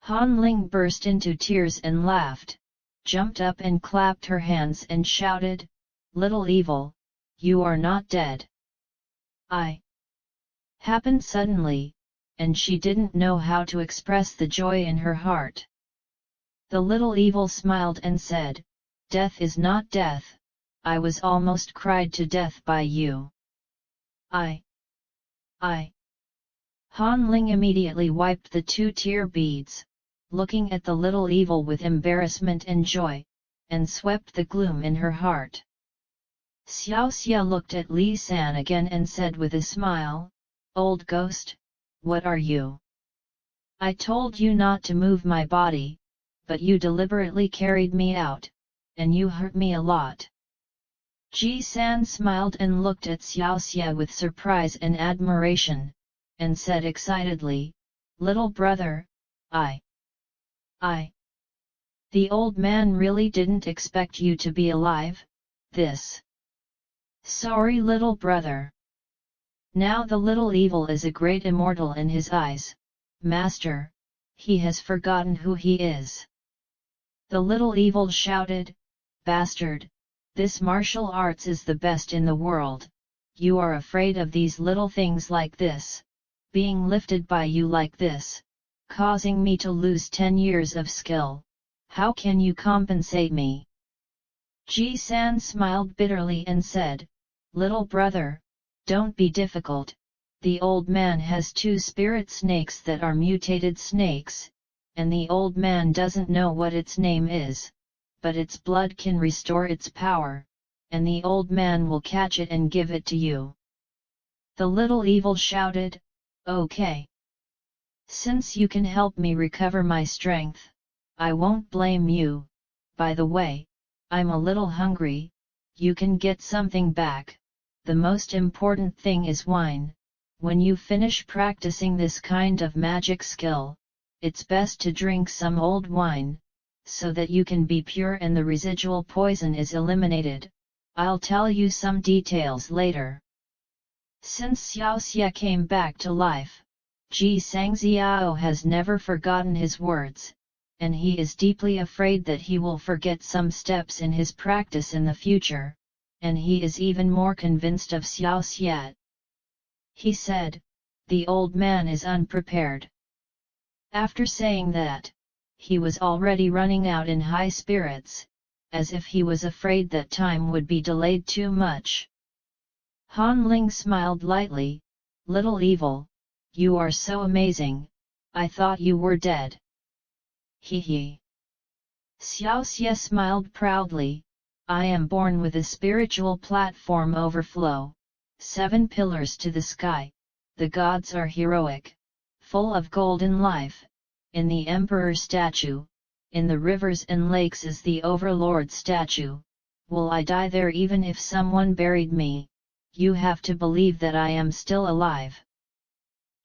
Han Ling burst into tears and laughed, jumped up and clapped her hands and shouted, "Little evil, you are not dead." I happened suddenly, and she didn't know how to express the joy in her heart. The little evil smiled and said, "Death is not death, I was almost cried to death by you." I. Han Ling immediately wiped the 2 tear beads, looking at the little evil with embarrassment and joy, and swept the gloom in her heart. Xiaoxie looked at Li San again and said with a smile, "Old ghost, what are you? I told you not to move my body, but you deliberately carried me out, and you hurt me a lot." Ji San smiled and looked at Xiaoxie with surprise and admiration, and said excitedly, "Little brother, I. The old man really didn't expect you to be alive, this. Sorry little brother." Now the little evil is a great immortal in his eyes, "Master, he has forgotten who he is." The little evil shouted, "Bastard, this martial arts is the best in the world, you are afraid of these little things like this, being lifted by you like this, causing me to lose 10 years of skill, how can you compensate me?" Ji San smiled bitterly and said, "Little brother, don't be difficult, the old man has 2 spirit snakes that are mutated snakes, and the old man doesn't know what its name is, but its blood can restore its power, and the old man will catch it and give it to you." The little evil shouted, "Okay. Since you can help me recover my strength, I won't blame you. By the way, I'm a little hungry, you can get something back. The most important thing is wine. When you finish practicing this kind of magic skill, it's best to drink some old wine, so that you can be pure and the residual poison is eliminated. I'll tell you some details later." Since Xiaoxie came back to life, Ji Sangxiao has never forgotten his words, and he is deeply afraid that he will forget some steps in his practice in the future, and he is even more convinced of Xiaoxie. He said, "The old man is unprepared." After saying that, he was already running out in high spirits, as if he was afraid that time would be delayed too much. Han Ling smiled lightly, "Little evil, you are so amazing, I thought you were dead." He. Xiaoxie smiled proudly, "I am born with a spiritual platform overflow, 7 pillars to the sky, the gods are heroic, full of golden life, in the emperor statue, in the rivers and lakes is the overlord statue, will I die there even if someone buried me, you have to believe that I am still alive."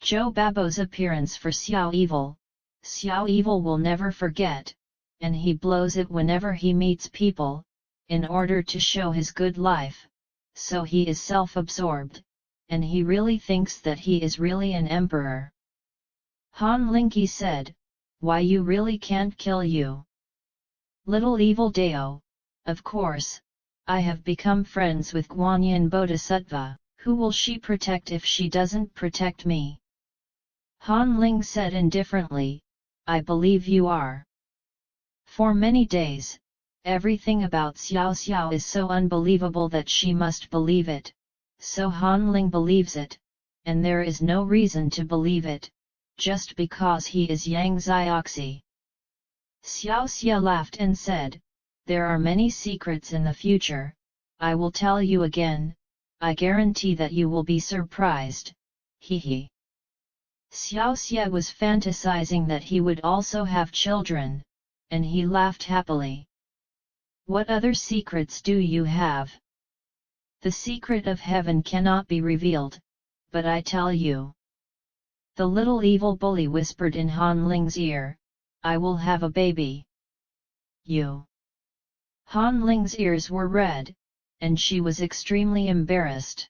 Zhou Babo's appearance for Xiao Evil will never forget, and he blows it whenever he meets people, in order to show his good life, so he is self-absorbed, and he really thinks that he is really an emperor. Han Lingqi said, "Why you really can't kill you? Little evil Dao, of course, I have become friends with Guanyin Bodhisattva, who will she protect if she doesn't protect me?" Han Ling said indifferently, "I believe you are." For many days, everything about Xiao is so unbelievable that she must believe it, so Han Ling believes it, and there is no reason to believe it, just because he is Yang Xiaoxie. Xiaoxie laughed and said, "There are many secrets in the future, I will tell you again, I guarantee that you will be surprised, he. Xiaoxie was fantasizing that he would also have children, and he laughed happily. "What other secrets do you have?" "The secret of heaven cannot be revealed, but I tell you." The little evil bully whispered in Han Ling's ear, "I will have a baby." "You?" Han Ling's ears were red, and she was extremely embarrassed.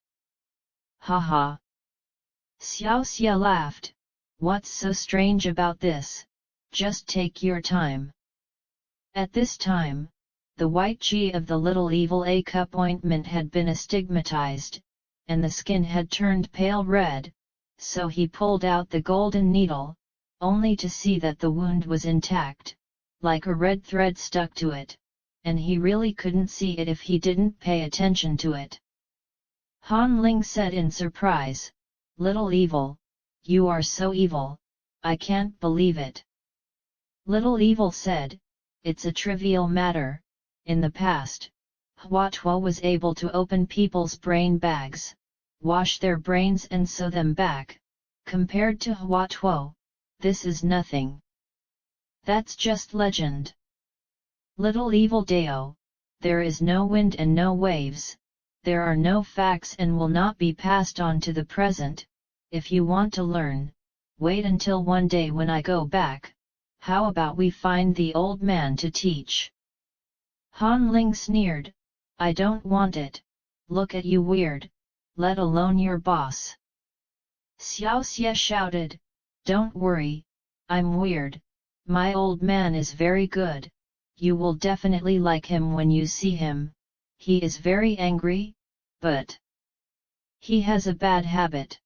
"Ha ha!" Xiaoxie laughed, "What's so strange about this? just take your time. At this time, the white qi of the little evil A cup ointment had been astigmatized, and the skin had turned pale red, so he pulled out the golden needle, only to see that the wound was intact, like a red thread stuck to it, and he really couldn't see it if he didn't pay attention to it. Han Ling said in surprise, "Little evil, you are so evil, I can't believe it." Little evil said, "It's a trivial matter. In the past, Hua Tuo was able to open people's brain bags, wash their brains and sew them back. Compared to Hua Tuo, this is nothing. That's just legend." Little evil Dao, there is no wind and no waves, there are no facts and will not be passed on to the present. If you want to learn, wait until one day when I go back. How about we find the old man to teach? Han Ling sneered, "I don't want it, look at you weird, let alone your boss." Xiaoxie shouted, "Don't worry, I'm weird, my old man is very good, you will definitely like him when you see him. He is very angry, but he has a bad habit."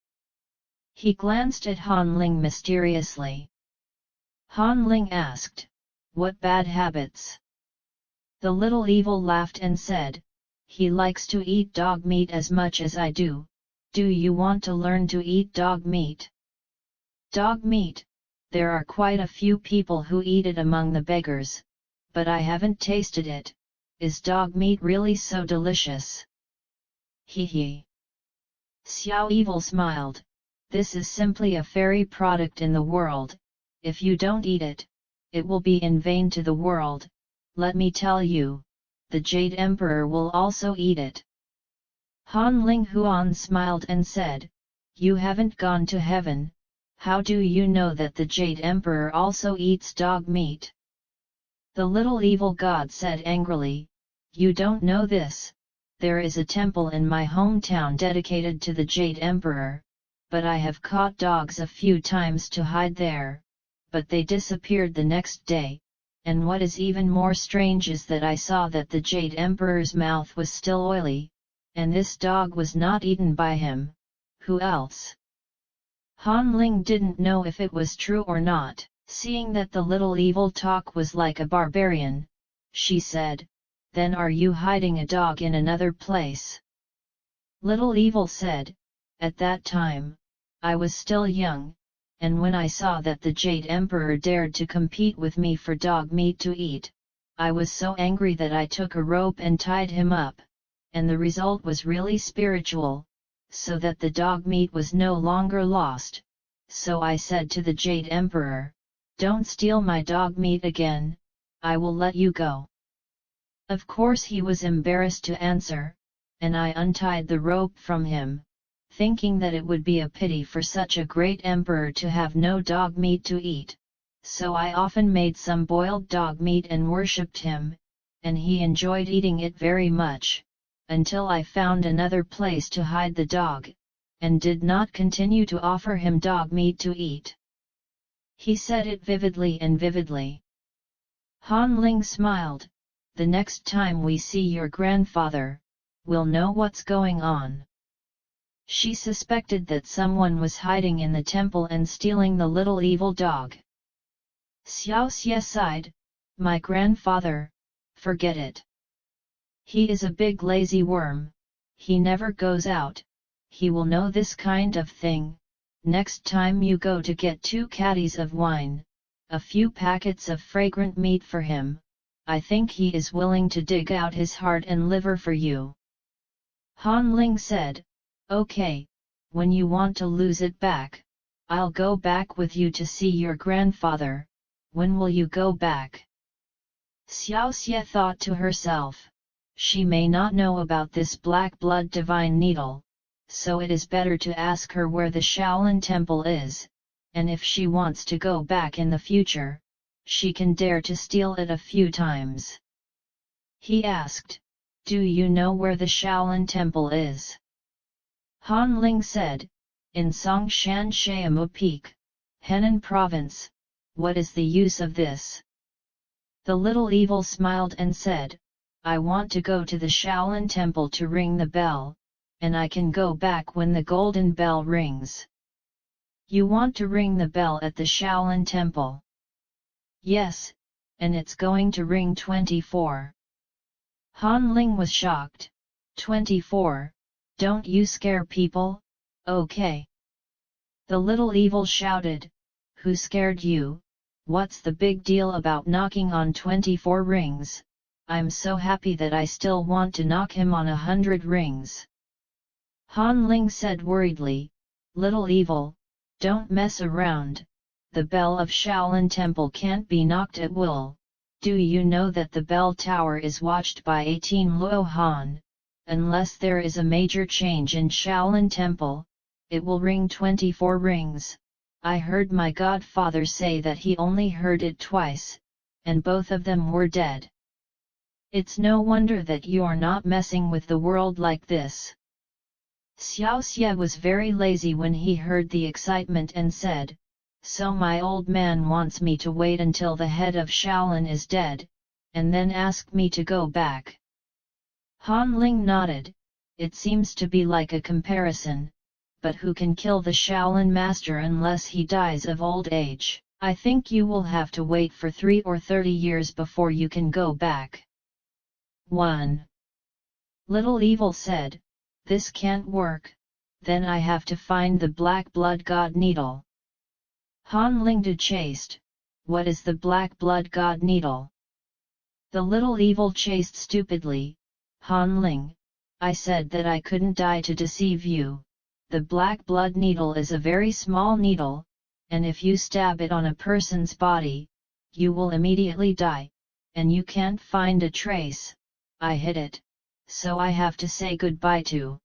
He glanced at Han Ling mysteriously. Han Ling asked, "What bad habits?" The little evil laughed and said, "He likes to eat dog meat as much as I do. Do you want to learn to eat dog meat?" Dog meat, there are quite a few people who eat it among the beggars, but I haven't tasted it. Is dog meat really so delicious? Hee hee. Xiao Evil smiled, "This is simply a fairy product in the world. If you don't eat it, it will be in vain to the world. Let me tell you, the Jade Emperor will also eat it." Han Ling Huan smiled and said, "You haven't gone to heaven, how do you know that the Jade Emperor also eats dog meat?" The little evil god said angrily, "You don't know this, there is a temple in my hometown dedicated to the Jade Emperor, but I have caught dogs a few times to hide there, but they disappeared the next day. And what is even more strange is that I saw that the Jade Emperor's mouth was still oily, and this dog was not eaten by him. Who else?" Han Ling didn't know if it was true or not. Seeing that the little evil talk was like a barbarian, she said, "Then are you hiding a dog in another place?" Little evil said, "At that time, I was still young, and when I saw that the Jade Emperor dared to compete with me for dog meat to eat, I was so angry that I took a rope and tied him up, and the result was really spiritual, so that the dog meat was no longer lost. So I said to the Jade Emperor, 'Don't steal my dog meat again, I will let you go.' Of course he was embarrassed to answer, and I untied the rope from him, thinking that it would be a pity for such a great emperor to have no dog meat to eat, so I often made some boiled dog meat and worshipped him, and he enjoyed eating it very much, until I found another place to hide the dog, and did not continue to offer him dog meat to eat." He said it vividly and vividly. Han Ling smiled, "The next time we see your grandfather, we'll know what's going on." She suspected that someone was hiding in the temple and stealing the little evil dog. Xiaoxie sighed, "My grandfather, forget it. He is a big lazy worm, he never goes out, he will know this kind of thing. Next time you go to get 2 caddies of wine, a few packets of fragrant meat for him, I think he is willing to dig out his heart and liver for you." Han Ling said, "Okay, when you want to lose it back, I'll go back with you to see your grandfather. When will you go back?" Xiaoxie thought to herself, she may not know about this black blood divine needle, so it is better to ask her where the Shaolin temple is, and if she wants to go back in the future, she can dare to steal it a few times. He asked, "Do you know where the Shaolin temple is?" Han Ling said, "In Songshan Shaomu Peak, Henan Province, what is the use of this? The little evil smiled and said, I want to go to the Shaolin temple to ring the bell, and I can go back when the golden bell rings. You want to ring the bell at the Shaolin temple? Yes, and it's going to ring 24. Han Ling was shocked. 24, don't you scare people? Okay. The little evil shouted, who scared you? What's the big deal about knocking on 24 rings? I'm so happy that I still want to knock him on 100 rings. Han Ling said worriedly, little evil, don't mess around, the bell of Shaolin Temple can't be knocked at will. Do you know that the bell tower is watched by 18 Luo Han? Unless there is a major change in Shaolin Temple, it will ring 24 rings. I heard my godfather say that he only heard it twice, and both of them were dead. It's no wonder that you're not messing with the world like this. Xiaoxie was very lazy when he heard the excitement and said, so my old man wants me to wait until the head of Shaolin is dead, and then ask me to go back. Han Ling nodded, it seems to be like a comparison, but who can kill the Shaolin master unless he dies of old age? I think you will have to wait for 3 or 30 years before you can go back. 1. Little Evil said, this can't work, then I have to find the Black Blood God Needle. Han Ling chased, what is the Black Blood God Needle? The little evil chased stupidly, Han Ling, I said that I couldn't die to deceive you. The Black Blood Needle is a very small needle, and if you stab it on a person's body, you will immediately die, and you can't find a trace. I hid it, so I have to say goodbye to.